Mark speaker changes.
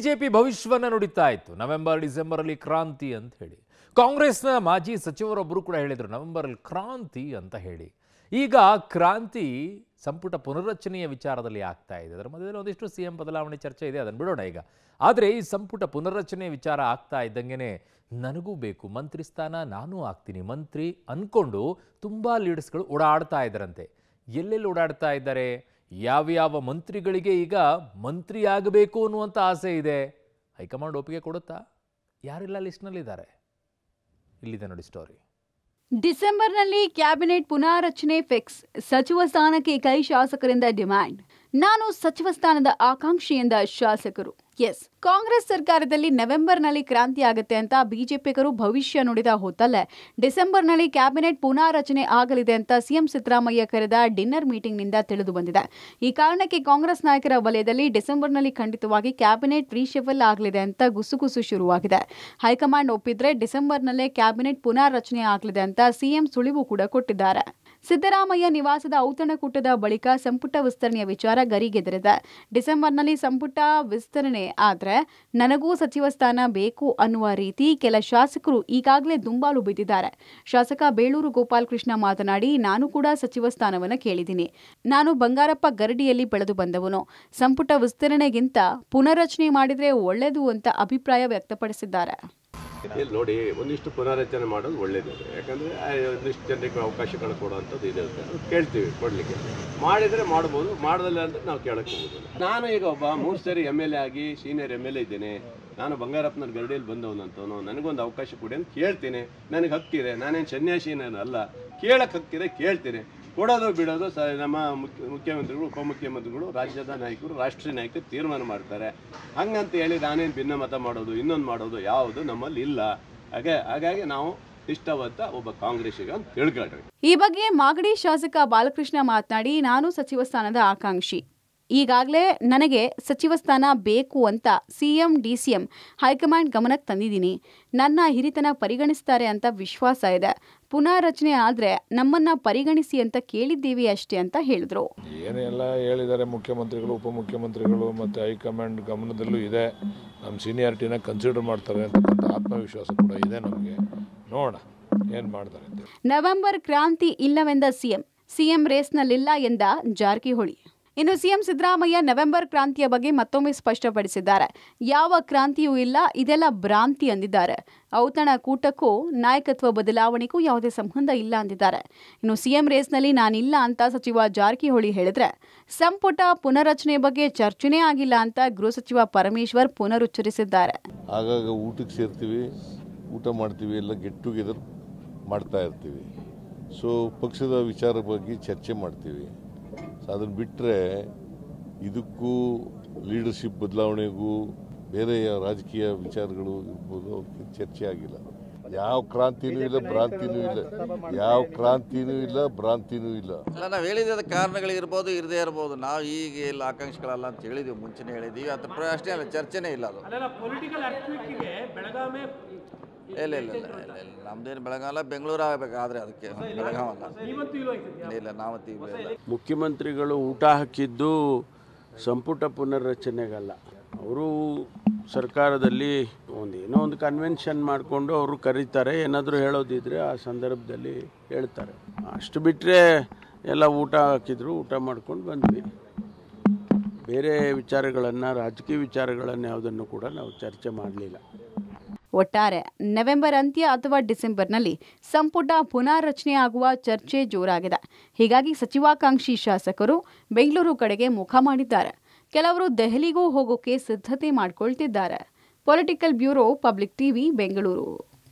Speaker 1: BJP ಭವಿಷ್ಯವನ್ನ ನುಡಿತಾ ಇತ್ತು. November December ಅಲ್ಲಿ ಕ್ರಾಂತಿ ಅಂತ ಹೇಳಿ. ಕಾಂಗ್ರೆಸ್ನ ಮಾಜಿ ಸಚಿವರೊಬ್ಬರು ಕೂಡ ಹೇಳಿದ್ರು ನವೆಂಬರ್ ಅಲ್ಲಿ ಕ್ರಾಂತಿ ಅಂತ ಹೇಳಿ. ಈಗ ಕ್ರಾಂತಿ ಸಂಪುಟ ಪುನರ್ರಚನೆಯ ವಿಚಾರದಲ್ಲಿ ಆಗ್ತಾ ಇದೆ. ಅದರ ಮಧ್ಯದಲ್ಲಿ ಒಂದಿಷ್ಟು ಸಿಎಂ ಬದಲಾವಣೆ ಚರ್ಚೆ ಇದೆ, ಅದನ್ನು ಬಿಡೋಣ ಈಗ. ಆದರೆ ಈ ಸಂಪುಟ ಪುನರ್ರಚನೆ ವಿಚಾರ ಆಗ್ತಾ ಇದ್ದಂಗೆನೆ ನನಗೂ ಬೇಕು ಮಂತ್ರಿ ಸ್ಥಾನ, ನಾನೂ ಆಗ್ತೀನಿ ಮಂತ್ರಿ ಅನ್ಕೊಂಡು ತುಂಬಾ ಲೀಡರ್ಸ್ಗಳು ಓಡಾಡ್ತಾ ಇದ್ದಾರಂತೆ. ಎಲ್ಲೆಲ್ಲಿ ಓಡಾಡ್ತಾ ಇದ್ದಾರೆ, ಯಾವ್ಯಾವ ಮಂತ್ರಿಗಳಿಗೆ ಈಗ ಮಂತ್ರಿ ಆಗಬೇಕು ಅನ್ನುವಂಥ ಆಸೆ ಇದೆ, ಹೈಕಮಾಂಡ್ ಒಪ್ಪಿಗೆ ಕೊಡುತ್ತಾ? ಯಾರೆಲ್ಲ ಲಿಸ್ಟ್ನಲ್ಲಿದ್ದಾರೆ? ಇಲ್ಲಿದೆ ನೋಡಿ ಸ್ಟೋರಿ.
Speaker 2: ಡಿಸೆಂಬರ್ನಲ್ಲಿ ಕ್ಯಾಬಿನೆಟ್ ಪುನಾರಚನೆ ಫಿಕ್ಸ್. ಸಚಿವ ಸ್ಥಾನಕ್ಕೆ ಕೈ ಶಾಸಕರಿಂದ ಡಿಮ್ಯಾಂಡ್. ನಾನು ಸಚಿವ ಸ್ಥಾನದ ಆಕಾಂಕ್ಷಿ ಎಂದ ಶಾಸಕರು. ಎಸ್, ಕಾಂಗ್ರೆಸ್ ಸರ್ಕಾರದಲ್ಲಿ ನವೆಂಬರ್ನಲ್ಲಿ ಕ್ರಾಂತಿ ಆಗುತ್ತೆ ಅಂತ ಬಿಜೆಪಿಗರು ಭವಿಷ್ಯ ನುಡಿದ ಹೊತ್ತಲ್ಲೇ ಡಿಸೆಂಬರ್ನಲ್ಲಿ ಕ್ಯಾಬಿನೆಟ್ ಪುನಾರಚನೆ ಆಗಲಿದೆ ಅಂತ ಸಿಎಂ ಸಿದ್ದರಾಮಯ್ಯ ಕರೆದ ಡಿನ್ನರ್ ಮೀಟಿಂಗ್ನಿಂದ ತಿಳಿದು ಬಂದಿದೆ. ಈ ಕಾರಣಕ್ಕೆ ಕಾಂಗ್ರೆಸ್ ನಾಯಕರ ವಲಯದಲ್ಲಿ ಡಿಸೆಂಬರ್ನಲ್ಲಿ ಖಂಡಿತವಾಗಿ ಕ್ಯಾಬಿನೆಟ್ ರೀಶಫಲ್ ಆಗಲಿದೆ ಅಂತ ಗುಸುಗುಸು ಶುರುವಾಗಿದೆ. ಹೈಕಮಾಂಡ್ ಒಪ್ಪಿದ್ರೆ ಡಿಸೆಂಬರ್ನಲ್ಲೇ ಕ್ಯಾಬಿನೆಟ್ ಪುನಾರಚನೆ ಆಗಲಿದೆ ಅಂತ ಸಿಎಂ ಸುಳಿವು ಕೂಡ ಕೊಟ್ಟಿದ್ದಾರೆ. ಸಿದ್ದರಾಮಯ್ಯ ನಿವಾಸದ ಔತಣಕೂಟದ ಬಳಿಕ ಸಂಪುಟ ವಿಸ್ತರಣೆಯ ವಿಚಾರ ಗರಿಗೆದರಿದೆ. ಡಿಸೆಂಬರ್ನಲ್ಲಿ ಸಂಪುಟ ವಿಸ್ತರಣೆ ಆದ್ರೆ ನನಗೂ ಸಚಿವ ಸ್ಥಾನ ಬೇಕು ಅನ್ನುವ ರೀತಿ ಕೆಲ ಶಾಸಕರು ಈಗಾಗಲೇ ದುಂಬಾಲು ಬಿದ್ದಿದ್ದಾರೆ. ಶಾಸಕ ಬೇಳೂರು ಗೋಪಾಲಕೃಷ್ಣ ಮಾತನಾಡಿ, ನಾನು ಕೂಡ ಸಚಿವ ಸ್ಥಾನವನ್ನು ಕೇಳಿದ್ದೀನಿ. ನಾನು ಬಂಗಾರಪ್ಪ ಗರಡಿಯಲ್ಲಿ ಬೆಳೆದು ಬಂದವನು. ಸಂಪುಟ ವಿಸ್ತರಣೆಗಿಂತ ಪುನರ್ರಚನೆ ಮಾಡಿದ್ರೆ ಒಳ್ಳೆಯದು ಅಂತ ಅಭಿಪ್ರಾಯ ವ್ಯಕ್ತಪಡಿಸಿದ್ದಾರೆ.
Speaker 3: ಇಲ್ಲಿ ನೋಡಿ, ಒಂದಿಷ್ಟು ಪುನರ್ರಚನೆ ಮಾಡೋದು ಒಳ್ಳೇದು. ಯಾಕಂದರೆ ಒಂದಿಷ್ಟು ಜನರಿಗೆ ಅವಕಾಶಗಳು ಕೊಡುವಂಥದ್ದು ಇದೆ ಅಂತ ಕೇಳ್ತೀವಿ, ಕೊಡಲಿಕ್ಕೆ. ಮಾಡಿದರೆ ಮಾಡ್ಬೋದು, ಮಾಡೋದಿಲ್ಲ ಅಂದರೆ ನಾವು ಕೇಳಕ್ಕೆ ಹೋಗೋದಿಲ್ಲ. ನಾನು ಈಗ ಒಬ್ಬ 3 ಸರಿ MLA ಆಗಿ ಸೀನಿಯರ್ MLA ಇದ್ದೇನೆ. ನಾನು ಬಂಗಾರಪ್ಪನ ಗರಡಿಯಲ್ಲಿ ಬಂದವನಂತವನು. ನನಗೊಂದು ಅವಕಾಶ ಕೊಡಿ ಅಂತ ಕೇಳ್ತೀನಿ. ನನಗೆ ಹಕ್ಕಿದೆ, ನಾನೇನು ಸನ್ಯಾಸಿನಲ್ಲ. ಕೇಳಕ್ಕೆ ಹಕ್ಕಿದೆ, ಕೇಳ್ತೀನಿ. ಕೊಡೋದು ಬಿಡೋದು ನಮ್ಮ ಮುಖ್ಯಮಂತ್ರಿಗಳು, ಉಪಮುಖ್ಯಮಂತ್ರಿಗಳು, ರಾಜ್ಯದ ನಾಯಕರು, ರಾಷ್ಟ್ರೀಯ ನಾಯಕರು ತೀರ್ಮಾನ ಮಾಡ್ತಾರೆ. ಹಂಗಂತ ಹೇಳಿ ನಾನೇನು ಭಿನ್ನಮತ ಮಾಡೋದು, ಇನ್ನೊಂದು ಮಾಡೋದು ಯಾವುದು ನಮ್ಮಲ್ಲಿ ಇಲ್ಲ. ಹಾಗಾಗಿ ನಾವು ಇಷ್ಟವತ್ತ ಒಬ್ಬ ಕಾಂಗ್ರೆಸ್ಸಿಗ ಅಂತ ತಿಳ್ಕೊಳ್ರಿ.
Speaker 2: ಈ ಬಗ್ಗೆ ಮಾಗಡಿ ಶಾಸಕ ಬಾಲಕೃಷ್ಣ ಮಾತನಾಡಿ, ನಾನು ಸಚಿವ ಸ್ಥಾನದ ಆಕಾಂಕ್ಷಿ. ಈಗಾಗಲೇ ನನಗೆ ಸಚಿವ ಸ್ಥಾನ ಬೇಕು ಅಂತ ಸಿಎಂ DCM ಹೈಕಮಾಂಡ್ ಗಮನಕ್ಕೆ ತಂದಿದ್ದೀನಿ. ನನ್ನ ಹಿರಿತನ ಪರಿಗಣಿಸ್ತಾರೆ ಅಂತ ವಿಶ್ವಾಸ ಇದೆ. ಪುನಾರಚನೆ ಆದರೆ ನಮ್ಮನ್ನ ಪರಿಗಣಿಸಿ ಅಂತ ಕೇಳಿದ್ದೀವಿ ಅಷ್ಟೇ ಅಂತ ಹೇಳಿದ್ರು.
Speaker 4: ಏನೆಲ್ಲ ಹೇಳಿದ್ದಾರೆ ಮುಖ್ಯಮಂತ್ರಿಗಳು, ಉಪಮುಖ್ಯಮಂತ್ರಿಗಳು ಮತ್ತು ಹೈಕಮಾಂಡ್ ಗಮನದಲ್ಲೂ ಇದೆ. ನಮ್ಮ ಸೀನಿಯಾರಿಟಿನ ಕನ್ಸಿಡರ್ ಮಾಡ್ತಾರೆ ಅಂತಕ್ಕಂಥ ಆತ್ಮವಿಶ್ವಾಸ ಕೂಡ ಇದೆ ನಮಗೆ. ನೋಡೋಣ ಏನು ಮಾಡ್ತಾರೆ ಅಂತ.
Speaker 2: ನವೆಂಬರ್ ಕ್ರಾಂತಿ ಇಲ್ಲವೆಂದ ಸಿಎಂ ರೇಸ್ನಲ್ಲಿಲ್ಲ ಎಂದ ಜಾರಕಿಹೊಳಿ. ಇನ್ನು ಸಿಎಂ ಸಿದ್ದರಾಮಯ್ಯ ನವೆಂಬರ್ ಕ್ರಾಂತಿಯ ಬಗ್ಗೆ ಮತ್ತೊಮ್ಮೆ ಸ್ಪಷ್ಟಪಡಿಸಿದ್ದಾರೆ. ಯಾವ ಕ್ರಾಂತಿಯೂ ಇಲ್ಲ, ಇದೆಲ್ಲ ಭ್ರಾಂತಿ ಅಂದಿದ್ದಾರೆ. ಔತಣಕೂಟಕ್ಕೂ ನಾಯಕತ್ವ ಬದಲಾವಣೆಗೂ ಯಾವುದೇ ಸಂಬಂಧ ಇಲ್ಲ ಅಂದಿದ್ದಾರೆ. ಇನ್ನು ಸಿಎಂ ರೇಸ್ನಲ್ಲಿ ನಾನಿಲ್ಲ ಅಂತ ಸಚಿವ ಜಾರಕಿಹೊಳಿ ಹೇಳಿದ್ರೆ, ಸಂಪುಟ ಪುನರ್ರಚನೆ ಬಗ್ಗೆ ಚರ್ಚೆನೇ ಆಗಿಲ್ಲ ಅಂತ ಗೃಹ ಸಚಿವ ಪರಮೇಶ್ವರ್ ಪುನರುಚ್ಚರಿಸಿದ್ದಾರೆ.
Speaker 5: ಆಗಾಗ ಊಟಕ್ಕೆ ಸೇರ್ತೀವಿ, ಊಟ ಮಾಡ್ತೀವಿ, ಎಲ್ಲ ಗೆಟ್ ಟುಗೆದರ್ ಮಾಡ್ತಾ ಇರ್ತೀವಿ. ಸೊ ಪಕ್ಷದ ವಿಚಾರ ಬಗ್ಗೆ ಚರ್ಚೆ ಮಾಡ್ತೀವಿ. ಅದನ್ನು ಬಿಟ್ಟರೆ ಇದಕ್ಕೂ ಲೀಡರ್ಶಿಪ್ ಬದಲಾವಣೆಗೂ ಬೇರೆ ರಾಜಕೀಯ ವಿಚಾರಗಳು ಇರ್ಬೋದು, ಚರ್ಚೆ ಆಗಿಲ್ಲ. ಯಾವ ಕ್ರಾಂತಿನೂ ಇಲ್ಲ, ಭ್ರಾಂತಿನೂ ಇಲ್ಲ. ಯಾವ ಕ್ರಾಂತಿನೂ ಇಲ್ಲ, ಭ್ರಾಂತಿನೂ ಇಲ್ಲ.
Speaker 6: ನಾವು ಹೇಳಿದ ಕಾರಣಗಳಿರ್ಬೋದು, ಇರದೇ ಇರ್ಬೋದು. ನಾವು ಈಗ ಇಲ್ಲ ಆಕಾಂಕ್ಷಿಗಳಲ್ಲ ಅಂತ ಹೇಳಿದ್ವಿ, ಮುಂಚೆನೇ ಹೇಳಿದ್ವಿ. ಅದ್ರ ಅಷ್ಟೇ ಅಲ್ಲ, ಚರ್ಚೆನೇ ಇಲ್ಲ. ಅದು ಇಲ್ಲ ನಮ್ದೇನು ಬೆಳಗಾವಲ್ಲ, ಬೆಂಗಳೂರು ಆಗಬೇಕಾದ್ರೆ ಅದಕ್ಕೆ ಬೆಳಗಾವಲ್ಲ. ಇಲ್ಲ ನಾವತ್ತೀವಿ.
Speaker 7: ಮುಖ್ಯಮಂತ್ರಿಗಳು ಊಟ ಹಾಕಿದ್ದು ಸಂಪುಟ ಪುನರ್ರಚನೆಗಲ್ಲ. ಅವರು ಸರ್ಕಾರದಲ್ಲಿ ಏನೋ ಒಂದು ಕನ್ವೆನ್ಷನ್ ಮಾಡಿಕೊಂಡು ಅವರು ಕರೀತಾರೆ. ಏನಾದರೂ ಹೇಳೋದಿದ್ರೆ ಆ ಸಂದರ್ಭದಲ್ಲಿ ಹೇಳ್ತಾರೆ. ಅಷ್ಟು ಬಿಟ್ಟರೆ ಎಲ್ಲ ಊಟ ಹಾಕಿದ್ರು, ಊಟ ಮಾಡ್ಕೊಂಡು ಬಂದ್ವಿ. ಬೇರೆ ವಿಚಾರಗಳನ್ನು, ರಾಜಕೀಯ ವಿಚಾರಗಳನ್ನು ಯಾವುದನ್ನು ಕೂಡ ನಾವು ಚರ್ಚೆ ಮಾಡಲಿಲ್ಲ.
Speaker 2: ಒಟ್ಟಾರೆ ನವೆಂಬರ್ ಅಂತ್ಯ ಅಥವಾ ಡಿಸೆಂಬರ್ನಲ್ಲಿ ಸಂಪುಟ ಪುನಾರಚನೆ ಆಗುವ ಚರ್ಚೆ ಜೋರಾಗಿದೆ. ಹೀಗಾಗಿ ಸಚಿವಾಕಾಂಕ್ಷಿ ಶಾಸಕರು ಬೆಂಗಳೂರು ಕಡೆಗೆ ಮುಖ ಮಾಡಿದ್ದಾರೆ. ಕೆಲವರು ದೆಹಲಿಗೂ ಹೋಗೋಕೆ ಸಿದ್ಧತೆ ಮಾಡಿಕೊಳ್ತಿದ್ದಾರೆ. Political bureau, public TV, Bengaluru.